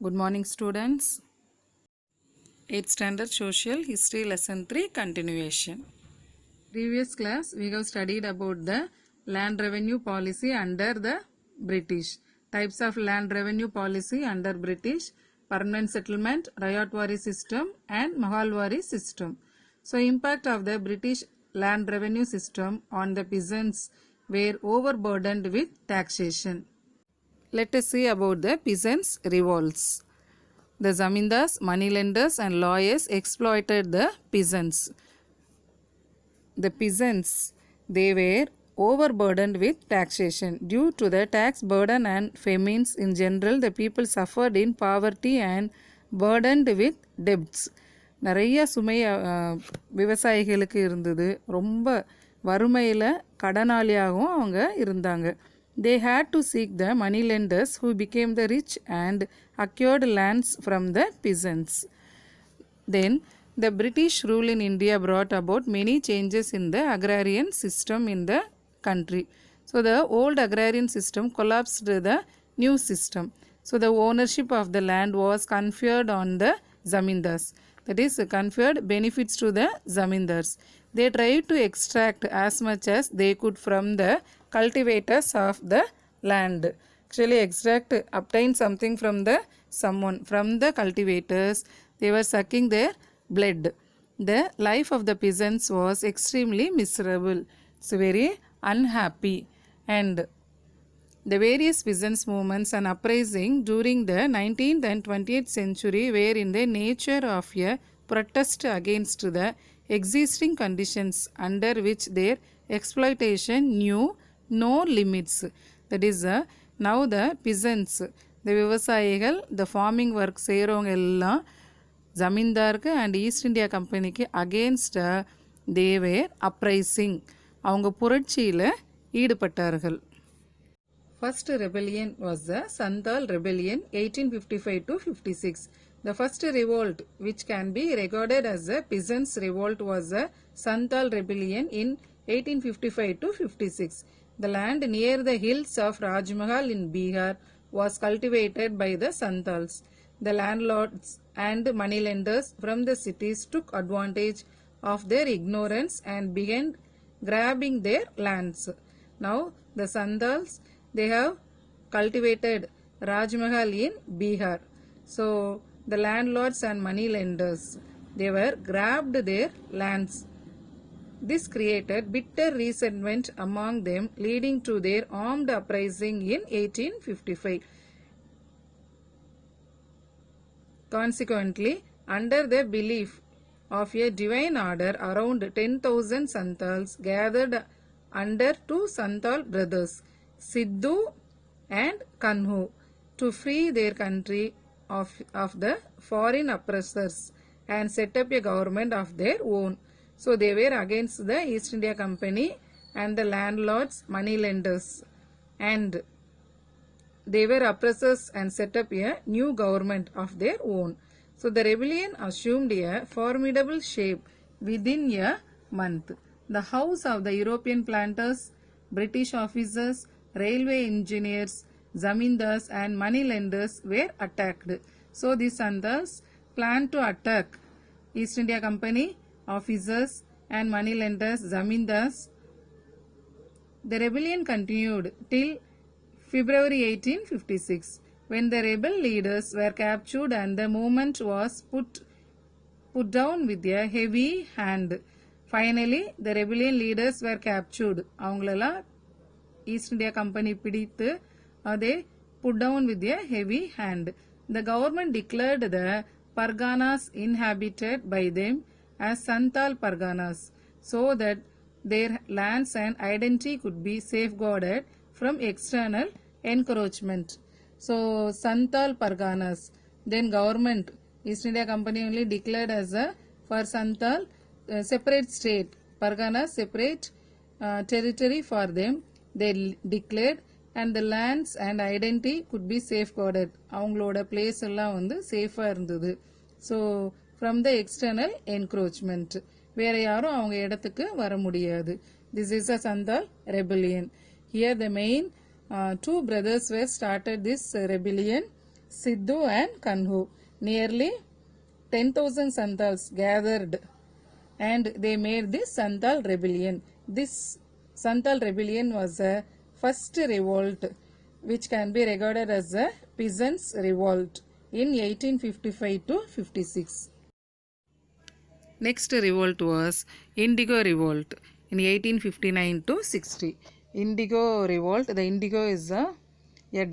Good morning, students. 8th standard social history lesson 3 continuation. Previous class we have studied about the land revenue policy under the British. Types of land revenue policy under British: permanent settlement, Rayatwari system and Mahalwari system. So impact of the British land revenue system on the peasants were overburdened with taxation. Let us see about the peasants' revolts. The zamindars, moneylenders and lawyers exploited the peasants. The peasants, they were overburdened with taxation. Due to the tax burden and famines in general, the people suffered in poverty and burdened with debts. நிறைய சுமை விவசாயிகளுக்கு இருந்தது. ரொம்ப வறுமையில் கடனாளியாகவும் அவங்க இருந்தாங்க. They had to seek the moneylenders who became the rich and acquired lands from the peasants. Then the British rule in India brought about many changes in the agrarian system in the country. So the old agrarian system collapsed the new system. So the ownership of the land was conferred on the zamindars. That is, conferred benefits to the zamindars. They tried to extract as much as they could from the cultivators of the land. Actually obtain something from the someone, from the cultivators. They were sucking their blood. The life of the peasants was extremely miserable. It's very unhappy. And the various peasants movements and uprising during the 19th and 20th century were in the nature of a protest against the existing conditions under which their exploitation knew no limits. That is, now the peasants, the விவசாயிகள், the farming work செய்கிறவங்க எல்லாம் ஜமீன்தாருக்கு and east India கம்பெனிக்கு அகேன்ஸ்டாக தேவேர் uprising, அவங்க புரட்சியில் ஈடுபட்டார்கள். First rebellion was the Santhal rebellion 1855 to 56. The first revolt which can be regarded as a peasants revolt was the Santhal rebellion in 1855 to 56. The land near the hills of Rajmahal in Bihar was cultivated by the Santhals. The landlords and moneylenders from the cities took advantage of their ignorance and began grabbing their lands. Now the Santhals, they have cultivated Rajmahal in Bihar. So the landlords and moneylenders, they were grabbed their lands. This created bitter resentment among them, leading to their armed uprising in 1855. Consequently, under the belief of a divine order, around 10,000 Santhals gathered under two Santhal brothers, Sidhu and Kanhu, to free their country of the foreign oppressors and set up a government of their own. So they were against the East India Company and the landlords, moneylenders, and they were oppressors and set up a new government of their own. So the rebellion assumed a formidable shape within a month. The house of the European planters, British officers, railway engineers, zamindars and moneylenders were attacked. So the Santhals planned to attack East India Company officers and moneylenders, zamindars. The rebellion continued till February 1856, when the rebel leaders were captured and the movement was put down with a heavy hand. Finally, the rebellion leaders were captured. அவங்களெல்லாம் east India company பிடித்து அதை put down with a heavy hand. The government declared the Parganas inhabited by them as Santhal Parganas, so that their lands and identity could be safeguarded from external encroachment. So Santhal Parganas, then government, East India Company only declared as a for Santhal separate state, Parganas separate territory for them. They declared, and the lands and identity could be safeguarded. அவங்களோட place எல்லாம் வந்து சேஃபாக இருந்தது. So from the external encroachment, வேற யாரும் அவங்க இடத்துக்கு வர முடியாது. This is a Santhal rebellion. Here the main two brothers were started this rebellion. Sidhu and Kanhu. Nearly 10,000 Santals gathered and they made the Santal rebellion. This Santal rebellion was a first revolt which can be regarded as a peasants revolt in 1855 to 56. Next revolt was Indigo Revolt in 1859 to 60. Indigo Revolt, the indigo is a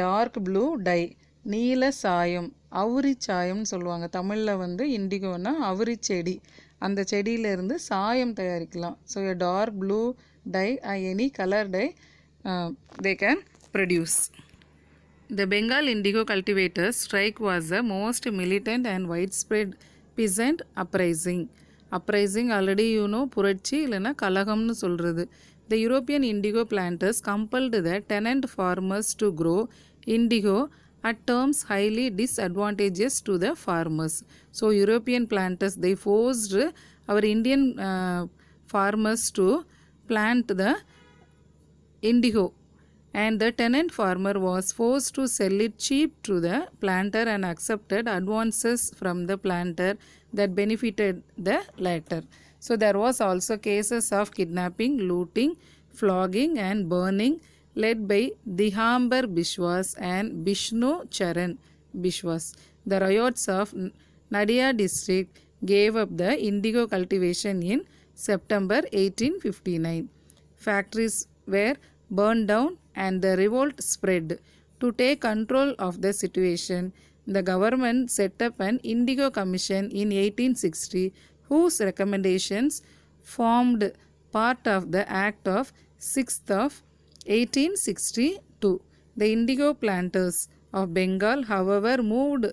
dark blue dye. நீல சாயம் அவுரி சாயம்னு சொல்லுவாங்க. தமிழில் வந்து இண்டிகோனா அவுரி செடி, அந்த செடியிலேருந்து சாயம் தயாரிக்கலாம். So a dark blue dye any color dye they can produce. The Bengal indigo cultivators strike was the most militant and widespread peasant uprising. Uprising already you know புரட்சி இல்லைன்னா கலகம்னு சொல்கிறது. The European indigo planters compelled the tenant farmers to grow indigo at terms highly disadvantageous to the farmers. So European planters, they forced our Indian farmers to plant the indigo, and the tenant farmer was forced to sell it cheap to the planter and accepted advances from the planter that benefited the latter. So there was also cases of kidnapping, looting, flogging and burning led by Dihambar Bishwas and Bishnu Charan Bishwas. The riots of Nadia district gave up the indigo cultivation in September 1859. Factories were burned down and the revolt spread. To take control of the situation, the government set up an indigo commission in 1860 whose recommendations formed part of the Act of 6th of 1862. The indigo planters of Bengal, however, moved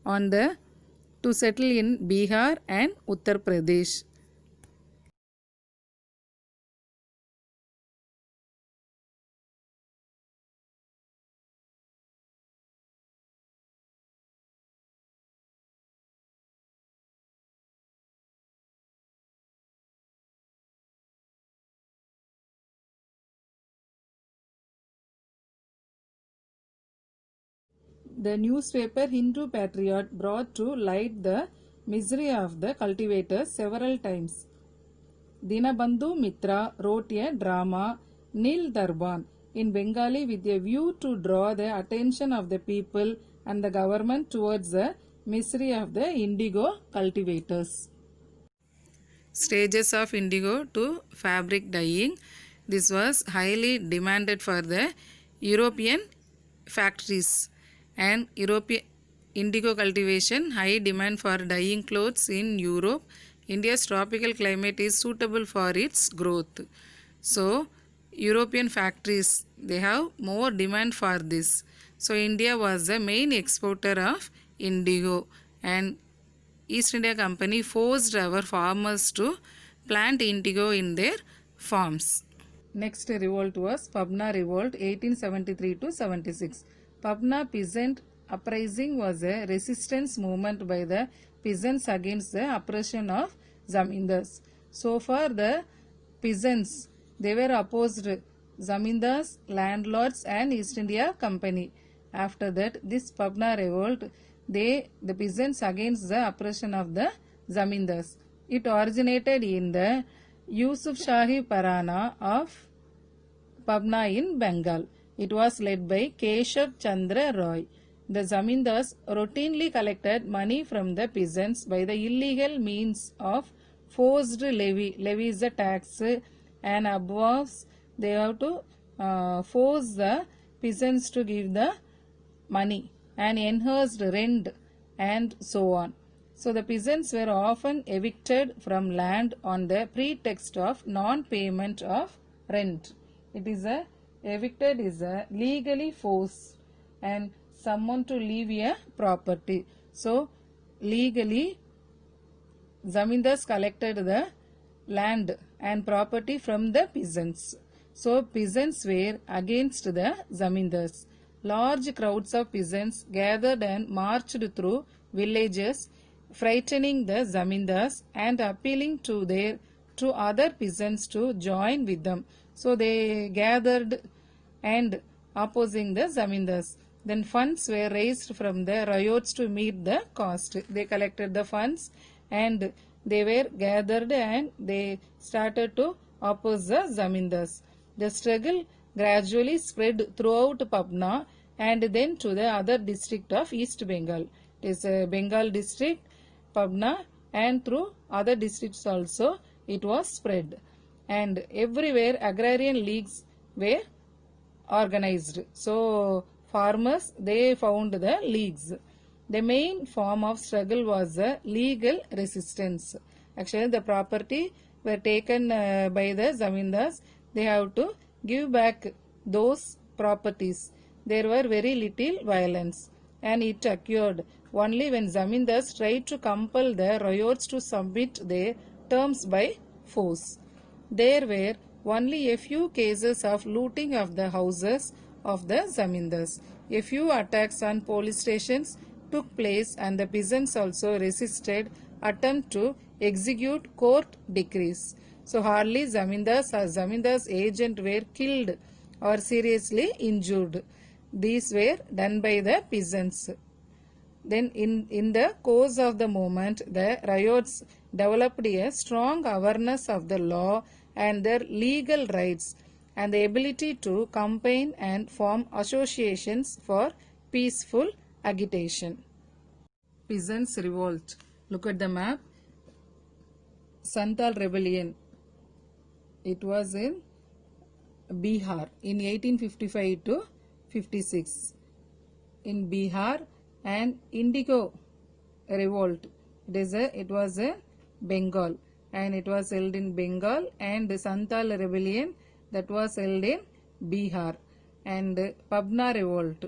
on to settle in Bihar and Uttar Pradesh. The newspaper Hindu Patriot brought to light the misery of the cultivators several times. Dinabandhu Mitra wrote a drama, Nil Darban, in Bengali with a view to draw the attention of the people and the government towards the misery of the indigo cultivators. Stages of indigo to fabric dyeing. This was highly demanded for the European factories, and European indigo cultivation, high demand for dyeing clothes in Europe. India's tropical climate is suitable for its growth. So European factories, they have more demand for this. So India was the main exporter of indigo, and East India Company forced our farmers to plant indigo in their farms. Next revolt was Pabna Revolt 1873 to 76. Pabna peasant uprising was a resistance movement by the peasants against the oppression of zamindars. So far the peasants, they were opposed zamindars, landlords and East India Company. After that, this Pabna revolt, the peasants against the oppression of the zamindars. It originated in the Yusuf Shahi Parana of Pabna in Bengal. It was led by Keshav Chandra Roy. The zamindars routinely collected money from the peasants by the illegal means of forced levy. Levy is a tax, and above they have to force the peasants to give the money, and enhanced rent and so on. So the peasants were often evicted from land on the pretext of non-payment of rent. It is a evicted is a legally forced and someone to leave a property. So legally zamindars collected the land and property from the peasants. So peasants were against the zamindars. Large crowds of peasants gathered and marched through villages, frightening the zamindars and appealing to other peasants to join with them. So they gathered and opposing the zamindars. Then funds were raised from the ryots to meet the cost. They collected the funds and they were gathered and they started to oppose the zamindars. The struggle gradually spread throughout Pabna and then to the other district of East Bengal. It is a Bengal district, Pabna, and through other districts also it was spread. And everywhere agrarian leagues were organized. So farmers, they found the leagues. The main form of struggle was the legal resistance. Actually the property were taken by the zamindars. They have to give back those properties. There were very little violence and it occurred only when zamindars tried to compel the ryots to submit their terms by force. There were only a few cases of looting of the houses of the zamindars. A few attacks on police stations took place and the peasants also resisted attempt to execute court decrees. So hardly zamindars or zamindars agents were killed or seriously injured. These were done by the peasants. Then in the course of the movement, the ryots developed a strong awareness of the law and their legal rights and the ability to campaign and form associations for peaceful agitation. Peasants' revolt. Look at the map. Santal rebellion. It was in Bihar in 1855 to 56. In Bihar, and Indigo revolt. It was a Bengal and it was held in Bengal, and the Santal rebellion that was held in Bihar, and Pabna revolt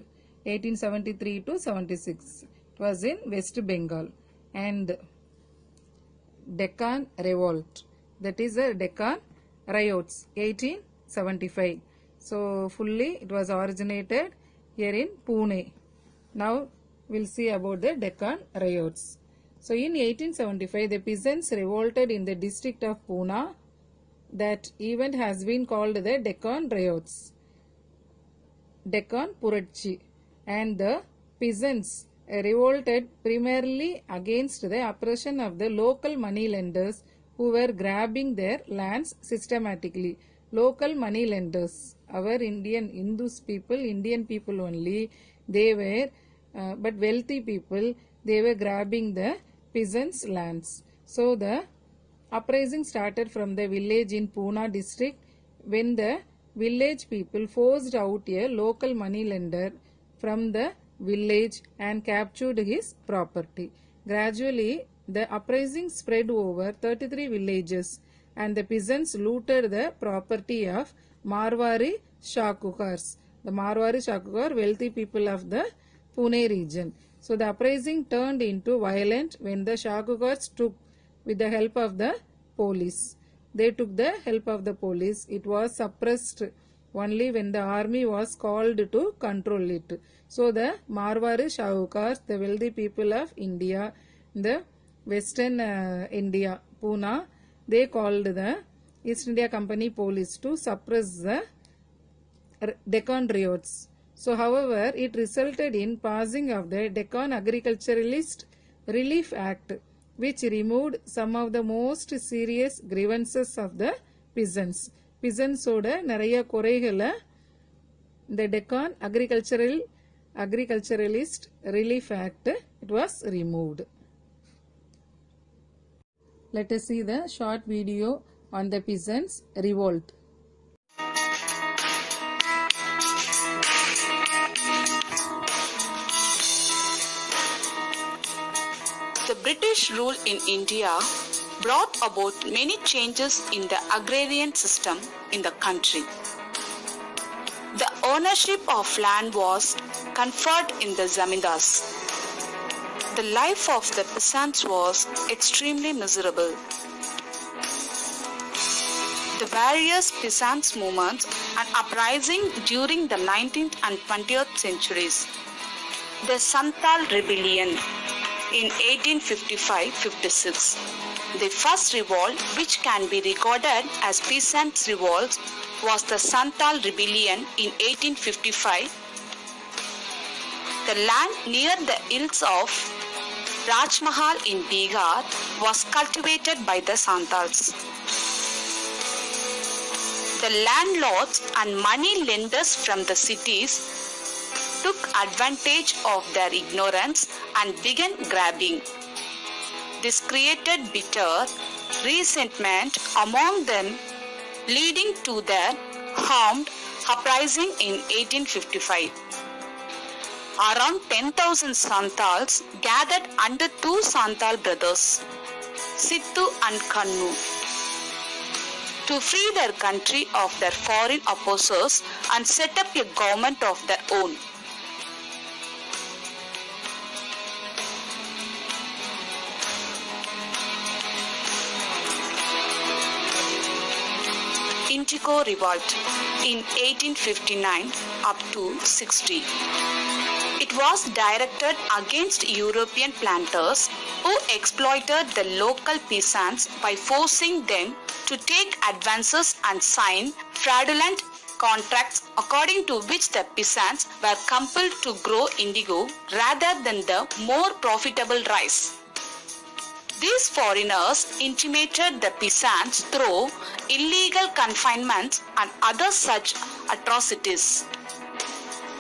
1873 to 76. It was in West Bengal, and Deccan revolt, that is a Deccan riots 1875. So fully it was originated here in Pune. Now we'll see about the Deccan riots. So in 1875 the peasants revolted in the district of Pune. That event has been called the Deccan riots, Deccan Puratchi, and the peasants revolted primarily against the oppression of the local money lenders who were grabbing their lands systematically. Local money lenders, our Indian people only, they were but wealthy people, they were grabbing the peasants' lands. So the uprising started from the village in Pune district when the village people forced out a local money lender from the village and captured his property. Gradually, the uprising spread over 33 villages and the peasants looted the property of Marwari Shakukars. The Marwari Shakukar, wealthy people of the Pune region. So the uprising turned into violent when the Shakukars took with the help of the police. They took the help of the police. It was suppressed only when the army was called to control it. So the Marwari Shahukars, the wealthy people of India, the western India, Pune, they called the East India Company police to suppress the Deccan riots. So however, it resulted in passing of the Deccan Agriculturalist Relief Act, which removed some of the most serious grievances of the peasants. Peasants ஓட நிறைய குறைகளை the Deccan Agriculturalist Relief Act, it was removed. Let us see the short video on the peasants' revolt. The British rule in India brought about many changes in the agrarian system in the country. The ownership of land was conferred in the zamindars. The life of the peasants was extremely miserable. The various peasants' movements and uprising during the 19th and 20th centuries. The Santal rebellion in 1855-56. The first revolt, which can be recorded as peasants' revolts, was the Santal rebellion in 1855. The land near the hills of Rajmahal in Bihar was cultivated by the Santals. The landlords and money lenders from the cities took advantage of their ignorance and began grabbing. This created bitter resentment among them, leading to their armed uprising in 1855. Around 10,000 Santals gathered under two Santal brothers, Sittu and Kannu, to free their country of their foreign oppressors and set up a government of their own. Indigo Revolt in 1859 up to 60. It was directed against European planters who exploited the local peasants by forcing them to take advances and sign fraudulent contracts according to which the peasants were compelled to grow indigo rather than the more profitable rice. These foreigners intimidated the peasants through illegal confinements and other such atrocities.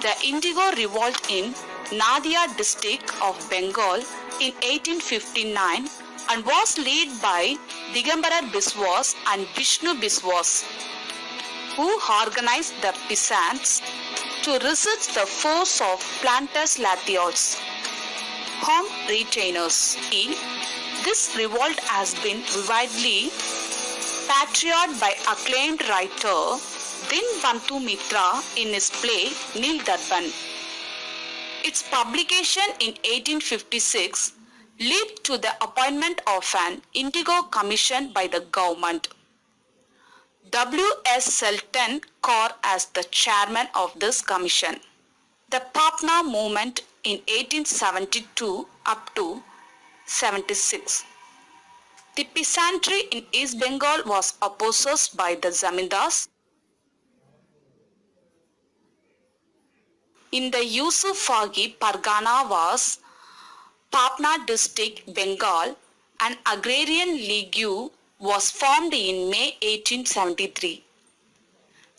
The Indigo Revolt in Nadia district of Bengal in 1859 and was led by Digambara Biswas and Vishnu Biswas, who organized the peasants to resist the force of planters' latios, home retainers. This revolt has been widely patrioted by acclaimed writer Dinbantu Mitra in his play Nil Darban. Its publication in 1856 led to the appointment of an Indigo Commission by the government. W.S. Selton Kaur as the chairman of this commission. The Patna movement in 1872 up to 76. The peasantry in East Bengal was opposed by the zamindars. In the Yusufzai Pargana was Patna district, Bengal, an agrarian league was formed in May 1873.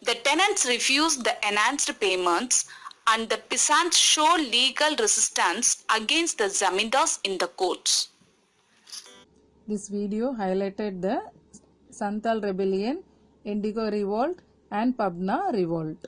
The tenants refused the enhanced payments and the peasants showed legal resistance against the zamindars in the courts. This video highlighted the Santal Rebellion, Indigo Revolt and Pabna Revolt.